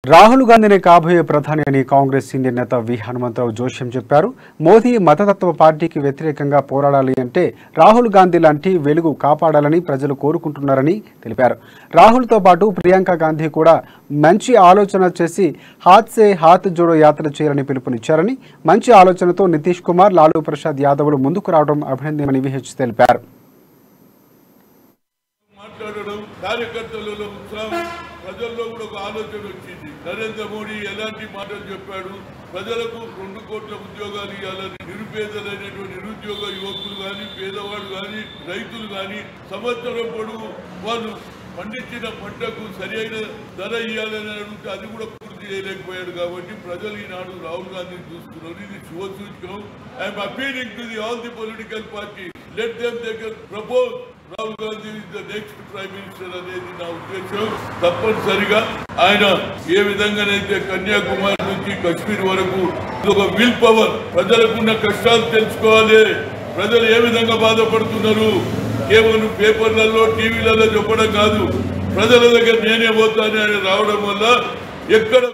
రాహుల్ గాంధీనే కాబోయే ప్రధాని అని కాంగ్రెస్ సీనియర్ నేత వి హనుమంతరావు జోష్యం చెప్పారు. మోదీ మతతత్వ పార్టీకి వ్యతిరేకంగా పోరాడాలి అంటే రాహుల్ గాంధీ లాంటి వెలుగు కాపాడాలని ప్రజలు కోరుకుంటున్నారని తెలిపారు. రాహుల్తో పాటు ప్రియాంక గాంధీ కూడా మంచి ఆలోచన చేసి హాత్ సే హాత్ జోడో యాత్ర చేయాలని పిలుపునిచ్చారని, మంచి ఆలోచనతో నితీష్ కుమార్, లాలూ ప్రసాద్ యాదవ్లు ముందుకు రావడం అభినందనీయమని విహెచ్ తెలిపారు. ప్రజల్లో కూడా ఒక ఆలోచన వచ్చింది. నరేంద్ర మోడీ ఎలాంటి మాటలు చెప్పాడు, ప్రజలకు 2 కోట్ల ఉద్యోగాలు ఇవ్వాలని, నిరుపేదలైనటువంటి నిరుద్యోగ యువకులు కానీ, పేదవాడు కానీ, రైతులు కానీ సంవత్సరం పొడవు వాళ్ళు పండించిన పంటకు సరైన ధర ఇవ్వాలని అడిగితే అది కూడా పూర్తి చేయలేకపోయాడు. కాబట్టి ప్రజలు ఈనాడు రాహుల్ గాంధీని చూస్తున్నారు. ఇది శుభసూచకం. I'm appealing to all the political party, let them they propose Rahul Gandhi is the next prime minister అనేది నా ఉద్దేశం. తప్పనిసరిగా ఆయన ఏ విధంగానైతే కన్యాకుమారి నుంచి కశ్మీర్ వరకు ఒక విల్ పవర్, ప్రజలకున్న కష్టాలు తెలుసుకోవాలి, ప్రజలు ఏ విధంగా బాధపడుతున్నారు, కేవలం పేపర్లలో టీవీలలో చెప్పడం కాదు, ప్రజల దగ్గర నేనే పోతానని రావడం వల్ల ఎక్కడ